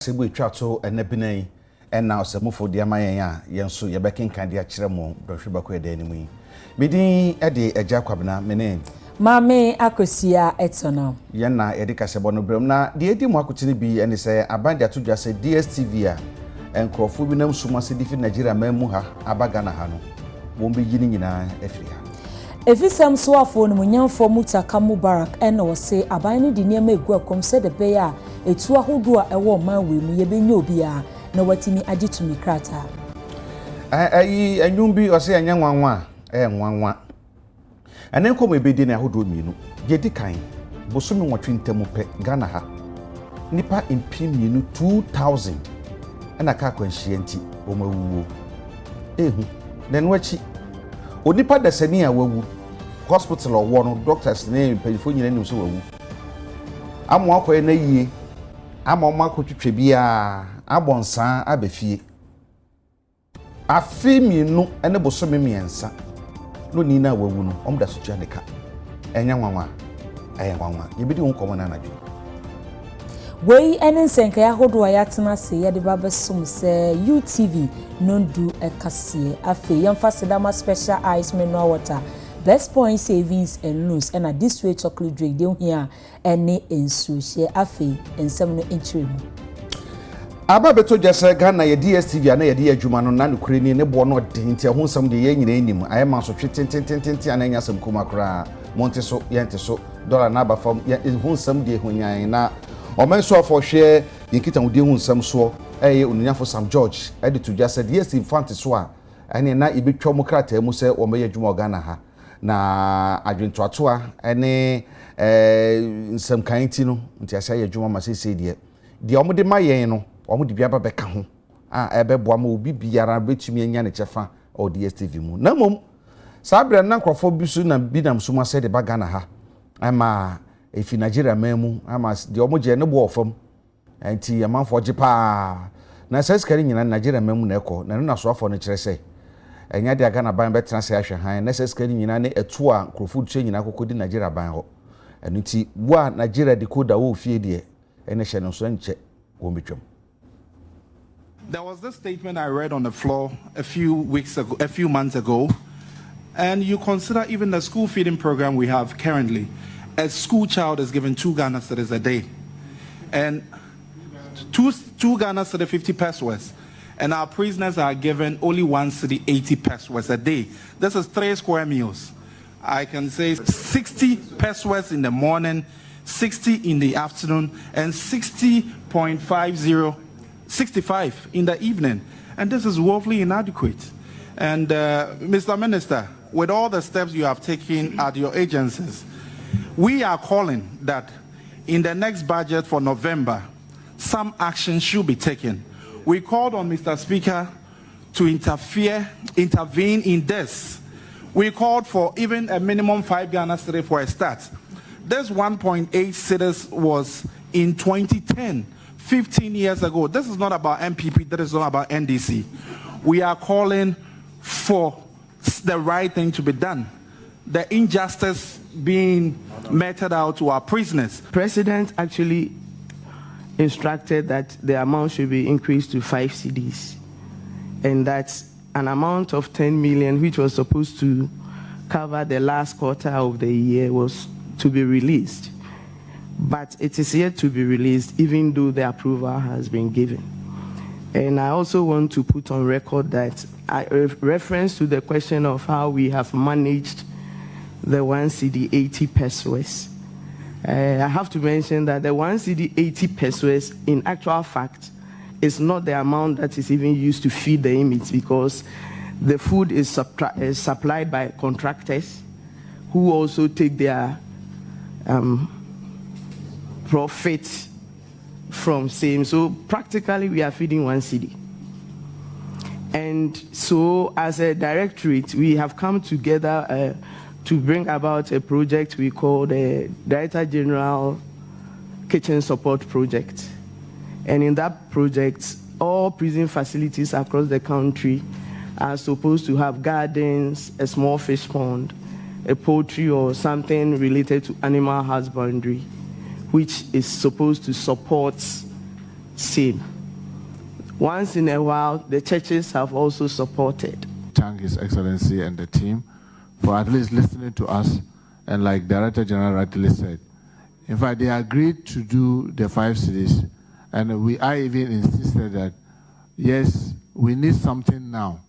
Sebu Chato and Nebine, and now Samufo Diamaya, Yansu, Yabekin Candia Chiramo, Doshibako Denimi. Bidin Eddie a Jacobna, Mene. Mame Akosia Etsona. Yana Edika Sabono Bremna, the Eddie Makutini be and say, Abanda to just say DSTV and Crofubinum Sumasi different Nigeria Memuha, Abagana Hano. Won't be beginning in Efria. If it's some swafo no munyan for muta kamu barak and was say abani di near me welcome said the bear a two ahodo a war man we mu yebenyo bia na watimi agi to me krata. Anyum bi o say anya nwanwa nwanwa. Anen ko me bedi na ahodo mienu. Yedi kan bosomi nwotwe ntemu pe Ghana ha. Nipa impim mienu 2000 na ka kwanhie nti o mawuwo. Ehu den wachi onipa dasani a wawu hospital or one doctors name pelifo nyina nim so wawu amo akoye na yie ama ma kotwetwe bia abonsan abafie afimi no ene bosome miensa no ni na wawu no omda so twa neka enya nwanwa nwanwa yebidi won komo na anadwe Wei enen senka ya hodo ya tena se ya de babesum se UTV nondu ekase afe yamfa sedama special ice mineral water best point savings and loans and this way chocolate drink dey here ene ensu she afe ensem no enchiremu aba beto jase Ghana ye DSTV na ye de adwuma no na nokure ni ne bo no denti ho nsam de ye nyina enim ayema so twetentententen ananya asem kuma kra monte so yente so dollar na ba fam ho nsam de honyan na omenso for share yekita wudi hu nsam so onunyafo Sam George to just said yes infant so a ene na ibetwa mu krata mu se o meye dwuma Ghana ha na adwentoato a ene nsam kanti no nti asa ye dwuma ma sese de omde mayen no omde bia beka ho ebeboa ma obi biara betumi anya ne chefa o DSTV mu na mom sabre na nkrofo bisu na binam so ma se de ba Ghana ha ama efi Nigeria memu ama de omoje ne bo ofam anti amanfo gipa na seskari nyina Nigeria memu na ekọ na no so afọ no kire se enya de Ghana ban betra se ahwe han na seskari nyina ne etu a crofud che nyina kokodi Nigeria ban ho anti wa Nigeria decoder wo fie de ene hye no so nche wo betwam. There was this statement I read on the floor a few months ago, and you consider even the school feeding program we have currently. A school child is given 2 Ghana cedis a day, and two Ghana cedi 50 pesos, and our prisoners are given only 1 cedi 80 pesos a day. This is 3 square meals. I can say 60 pesos in the morning, 60 in the afternoon, and 65 in the evening, and this is woefully inadequate. And Mr. Minister, with all the steps you have taken at your agencies, we are calling that in the next budget for November, some action should be taken. We called on Mr. Speaker to intervene in this. We called for even a minimum 5 Ghana cedi for a start. This 1.8 cedis was in 2010, 15 years ago. This is not about MPP, that is not about NDC. We are calling for the right thing to be done. The injustice being meted out to our prisoners. President actually instructed that the amount should be increased to 5 cedis, and that's an amount of 10 million which was supposed to cover the last quarter of the year was to be released, but it is yet to be released even though the approval has been given. And I also want to put on record that reference to the question of how we have managed the 1 cedi 80 pesos. I have to mention that the 1 cedi 80 pesos in actual fact is not the amount that is even used to feed the inmates, because the food is supplied by contractors who also take their profit from same. So practically we are feeding 1 cedi. And so as a directorate, we have come together to bring about a project we call the Director General Kitchen Support Project. And in that project, all prison facilities across the country are supposed to have gardens, a small fish pond, a poultry or something related to animal husbandry, which is supposed to support same. Once in a while, the churches have also supported. Thank His Excellency and the team for at least listening to us, and like Director General rightly said, in fact, they agreed to do the 5 cities, and I even insisted that, yes, we need something now,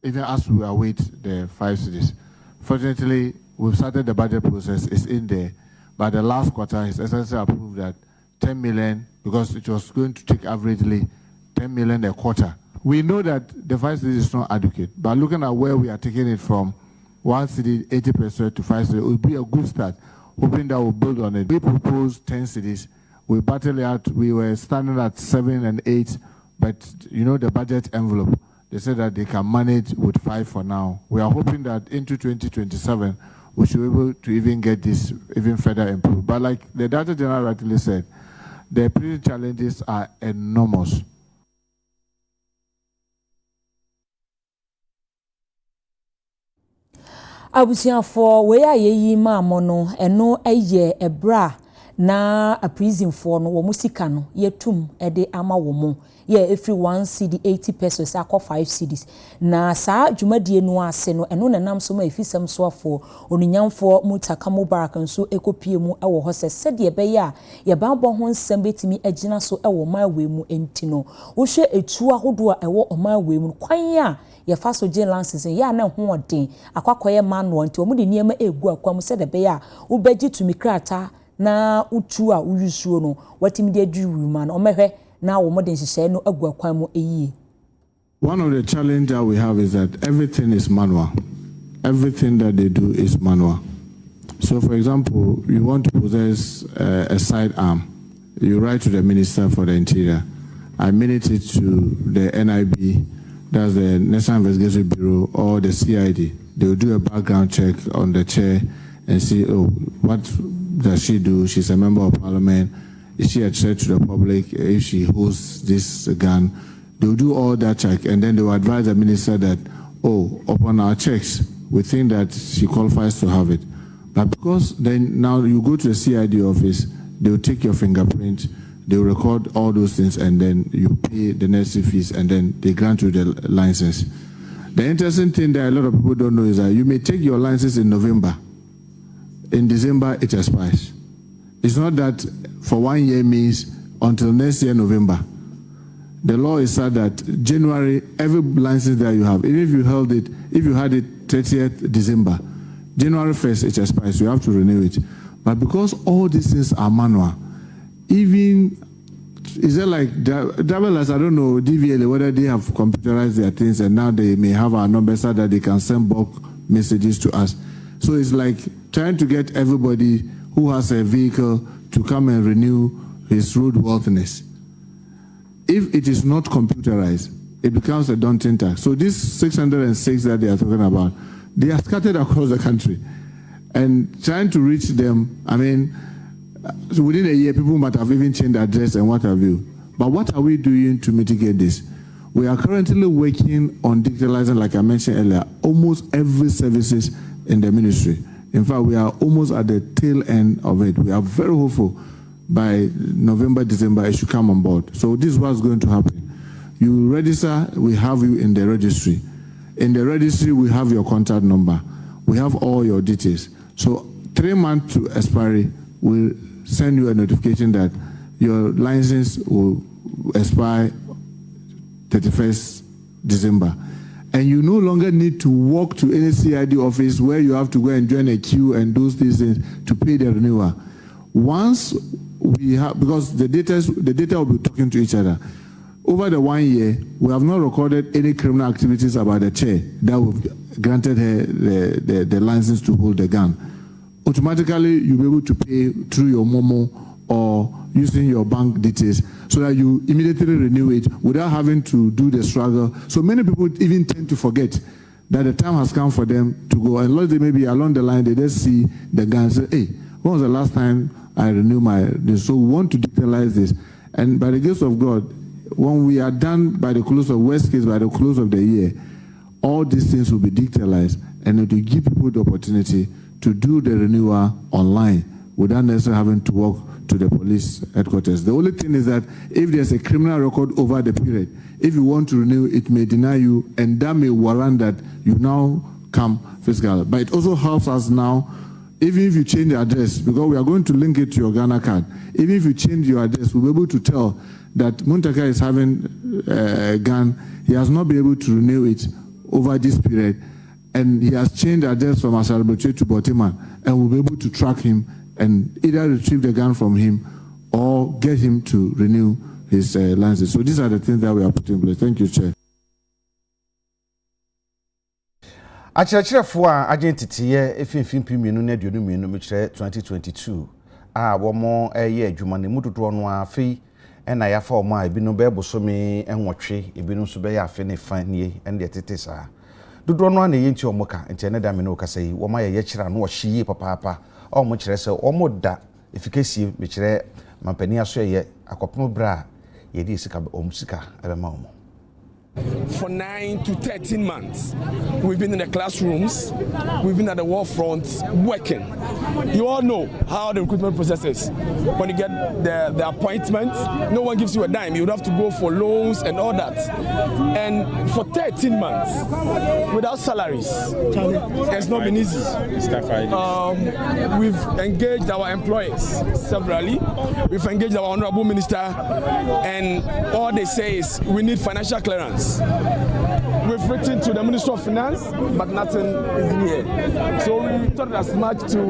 even as we await the 5 cities. Fortunately, we've started the budget process, it's in there, but the last quarter, His Excellency approved that 10 million, because it was going to take averagely 10 million a quarter. We know that the 5 cities is not adequate, but looking at where we are taking it from, 1 city, 80% to 5 cities, it will be a good start, hoping that we'll build on it. We proposed 10 cities. We battled out, we were standing at 7 and 8, but you know the budget envelope, they said that they can manage with 5 for now. We are hoping that into 2027, we should be able to even get this even further improved. But like the Director General rightly said, the pretty challenges are enormous. abusuafo we ayeyi maamo no eno eye ebra na a prison for no wo musika no yetum ede ama wo mo ye every 1 cedi 80 pesos akọ 5 cedis na saa dwumadie no ase no eno nanam so ma efisem so afo onunyamfo mutaka mubarak nso ekopie mu ewo ho sede be ya ye banbo ho nsem betimi agina so ewo mawe mu enti no wo hwe etu ahodo a ewo omawe mu kwan a ye fa so gen lances ya na ho odin akwakoye manual nti omu de niema egu akwam sede be ya wo beji tumi krata na utu a uyusuo no watimi de aduru man omehwe na wo modern hihye no agu akwan mu eyi. One of the challenges that we have is that everything is manual. Everything that they do is manual. So for example, you want to possess a sidearm, you write to the Minister for the Interior. I minute it to the NIB, that's the National Investigation Bureau, or the CID. They will do a background check on the chair and see, oh, what does she do? She's a member of parliament. Is she a threat to the public? If she holds this gun, they will do all that check, and then they will advise the minister that, oh, upon our checks, we think that she qualifies to have it. But because then now you go to the CID office, they will take your fingerprint, they will record all those things, and then you pay the necessary fees, and then they grant you the license. The interesting thing that a lot of people don't know is that you may take your license in November. In December, it expires. It's not that for 1 year means until next year, November. The law is said that January, every license that you have, even if you held it, if you had it 30th December, January 1st, it expires. You have to renew it. But because all these things are manual, even, is it like driverless, I don't know, DVLA, whether they have computerized their things and now they may have our numbers so that they can send bulk messages to us. So it's like trying to get everybody who has a vehicle to come and renew his roadworthiness. If it is not computerized, it becomes a daunting task. So these 606 that they are talking about, they are scattered across the country. And trying to reach them, I mean, within a year, people might have even changed address and what have you. But what are we doing to mitigate this? We are currently working on digitalizing, like I mentioned earlier, almost every services in the ministry. In fact, we are almost at the tail end of it. We are very hopeful by November, December, it should come on board. So this is what's going to happen. You register, we have you in the registry. In the registry, we have your contact number. We have all your details. So 3 months to expiry, we'll send you a notification that your license will expire 31st December. And you no longer need to walk to any CID office where you have to go and join a queue and do these things to pay the renewal. Once we have, because the data will be talking to each other. Over the 1 year, we have not recorded any criminal activities about the chair that we've granted her the license to hold the gun. Automatically, you'll be able to pay through your Momo or using your bank details so that you immediately renew it without having to do the struggle. So many people even tend to forget that the time has come for them to go. And they maybe along the line, they just see the gun and say, hey, when was the last time I renewed my... So we want to digitalize this. And by the grace of God, when we are done by the close of, worst case, by the close of the year, all these things will be digitalized and it will give people the opportunity to do the renewal online without necessarily having to walk to the police headquarters. The only thing is that if there's a criminal record over the period, if you want to renew, it may deny you, and that may warrant that you now come fiscal. But it also helps us now, even if you change the address, because we are going to link it to your Ghana card. Even if you change your address, we'll be able to tell that Muntaka is having a gun. He has not been able to renew it over this period, and he has changed the address from Asarabotwe to Botima, and we'll be able to track him and either retrieve the gun from him or get him to renew his license. So these are the things that we are putting in place. Thank you, Chair. Akyerɛkyerɛfoɔ a agye nteteyɛ efimfim pimienu na aduonu mmienu mekyerɛ 2022 a wɔn ɛyɛ adwuma ne mu dodoɔ no afei ɛna yafa wɔn a ebinom bɛyɛ bosome ɛnwɔtwe ebinom nso bɛyɛ afe ne fa nie ɛne deɛ tete saa dodoɔ no na yɛ nti wɔn ka nti ɛne da me no kasa yi wɔn ayɛ yɛkyerɛ no wɔhye yie papaapa a wɔn kyerɛ sɛ wɔn da efikasie mekyerɛ mampani aso yɛ akɔpem bra a yɛde sika wɔn sika ɛbɛma wɔn. For 9 to 13 months, we've been in the classrooms, we've been at the war front working. You all know how the recruitment process is. When you get the appointment, no one gives you a dime. You would have to go for loans and all that. And for 13 months, without salaries, it's not been easy. We've engaged our employers severally. We've engaged our Honorable Minister, and all they say is we need financial clearance. We've written to the Minister of Finance, but nothing is here. So we thought as much to,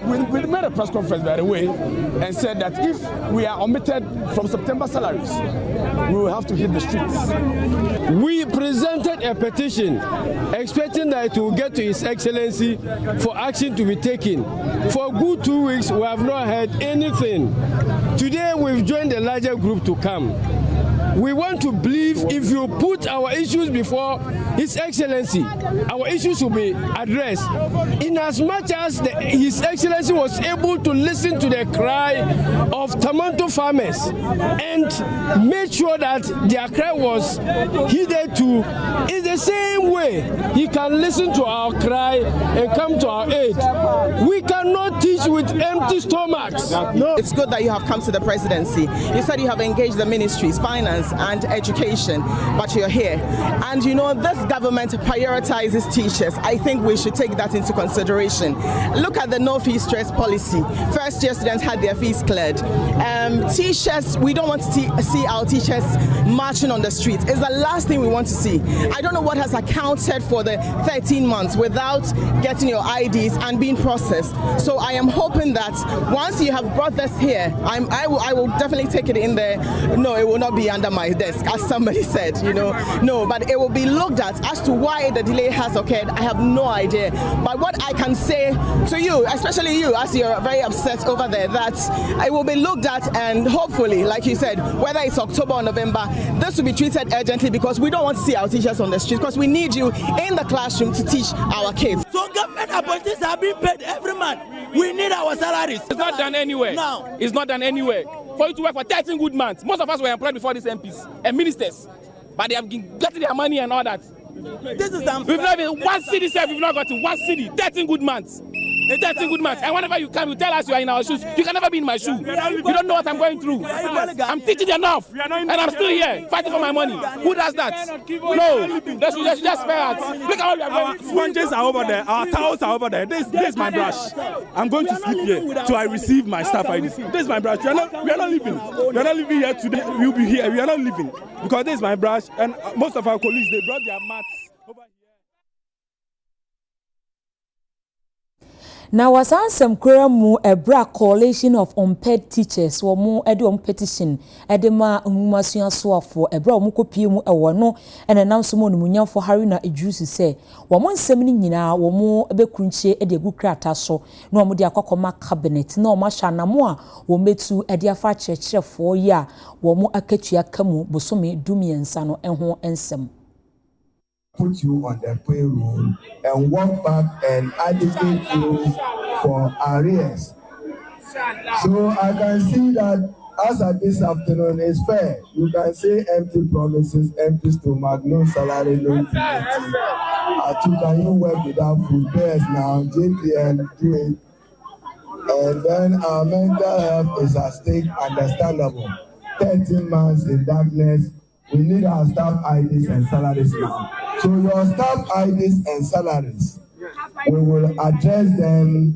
we made a press conference, by the way, and said that if we are omitted from September salaries, we will have to hit the streets. We presented a petition expecting that it will get to His Excellency for action to be taken. For a good 2 weeks, we have not heard anything. Today, we've joined a larger group to come. We want to believe if you put our issues before His Excellency, our issues will be addressed. In as much as His Excellency was able to listen to the cry of tomato farmers and made sure that their cry was heeded to, in the same way He can listen to our cry and come to our aid. We cannot teach with empty stomachs. No. It's good that you have come to the presidency. You said you have engaged the ministries, finance and education, but you're here. And you know, this government prioritizes teachers. I think we should take that into consideration. Look at the no fee stress policy. First year students had their fees cleared. Teachers, we don't want to see our teachers marching on the streets. It's the last thing we want to see. I don't know what has accounted for the 13 months without getting your IDs and being processed. So I am hoping that once you have brought this here, I will definitely take it in there. No, it will not be under my desk, as somebody said, you know. No, but it will be looked at as to why the delay has occurred. I have no idea. But what I can say to you, especially you, as you're very upset over there, that it will be looked at, and hopefully, like you said, whether it's October or November, this will be treated urgently, because we don't want to see our teachers on the street, because we need you in the classroom to teach our kids. So government appointees are being paid every month. We need our salaries. It's not done anywhere. No. It's not done anywhere. For you to work for 13 good months, most of us were employed before these MPs and ministers, but they have been getting their money and all that. This is unfair. We've not even one city, sir. We've not gotten one city. 13 good months. 13 good months. And whenever you come, you tell us you are in our shoes. You can never be in my shoe. You don't know what I'm going through. I'm teaching enough, and I'm still here fighting for my money. Who does that? No. They should just spare us. Look at what we are going through. Sponges are over there. Our towels are over there. This is my brush. I'm going to sleep here till I receive my staff ID. This is my brush. We are not leaving. We are not leaving here today. We will be here. We are not leaving because this is my brush, and most of our colleagues, they brought their mats over here. Now, was ansem kwera mu ebra coalition of unpaid teachers wo mu ede petition edema nwumasuya soafo ebra wo kopie mu ewo no ene namso mo numunyamfo Haruna Ejusi se wo mo nsem ni nyina wo mo bekunchie ede gu krata so na wo mo de akokoma cabinet na wo ma hwanamo a wo metu ede afa kyerkyerefo ya wo mo akatua kamu bosome dumiensa no enho ensem. Put you on the payroll and walk back and advocate you for arrears. So I can see that as at this afternoon is fair. You can say empty promises, empty stomach, no salary, no dignity. Can you work without food? Yes, now JPL do it. And then our mental health is at stake, understandable. 13 months in darkness. We need our staff IDs and salaries now. So your staff IDs and salaries, we will address them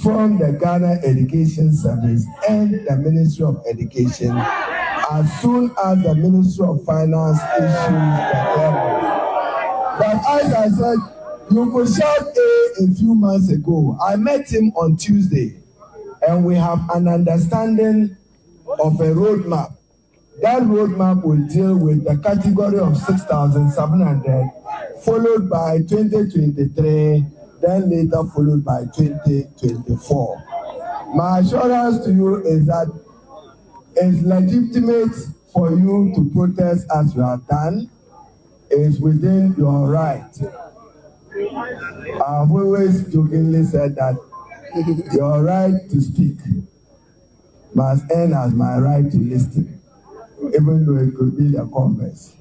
from the Ghana Education Service and the Ministry of Education as soon as the Ministry of Finance issues the clearance. But as I said, you could shout a few months ago. I met him on Tuesday, and we have an understanding of a roadmap. That roadmap will deal with the category of 6,700, followed by 2023, then later followed by 2024. My assurance to you is that it's legitimate for you to protest as you have done. It's within your right. I've always jokingly said that your right to speak must end as my right to listen, even though it could be the converse.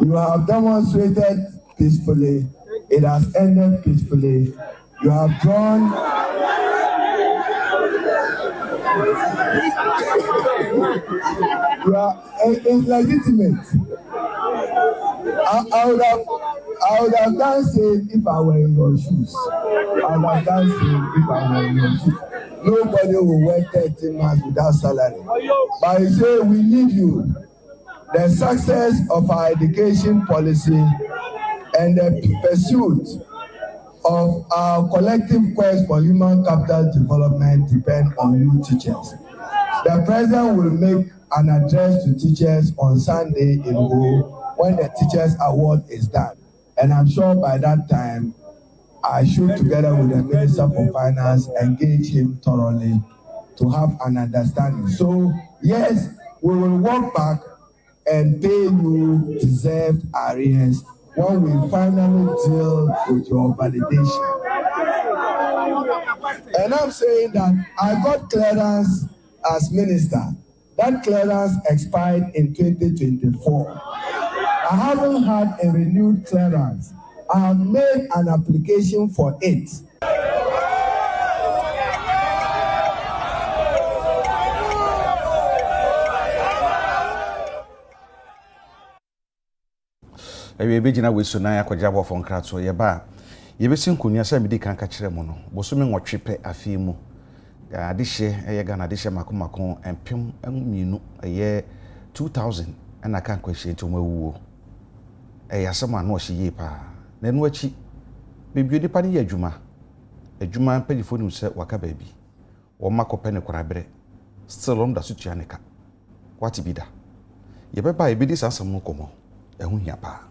You have demonstrated peacefully. It has ended peacefully. You have drawn. It's legitimate. I would have done same if I were in your shoes. I would have done same if I were in your shoes. Nobody will work 13 months without salary. But you say we need you. The success of our education policy and the pursuit of our collective quest for human capital development depend on you teachers. The president will make an address to teachers on Sunday in Ho when the teachers award is done. And I'm sure by that time, I should, together with the Minister for Finance, engage him thoroughly to have an understanding. So, yes, we will walk back and pay you deserved arrears when we finally deal with your validation. And I'm saying that I got clearance as minister. That clearance expired in 2024. I haven't had a renewed clearance. I have made an application for it. Ewe bejina we so na yakojabo fon kratso ye ba ye besin kunya sa medi kan ka kire mo no bosome nwotwepe afimu adihye eye Ghana adihye makomako empem emienu eye 2000 na kan kwahye ntomawuo eye asema na ohye ye pa na enu achi bebio nipa ne adwuma mpanyifo ni se waka baabi wo makope ne korabre still on da sutua ne ka what be da ye beba e bedi sansam no komo ehun hia pa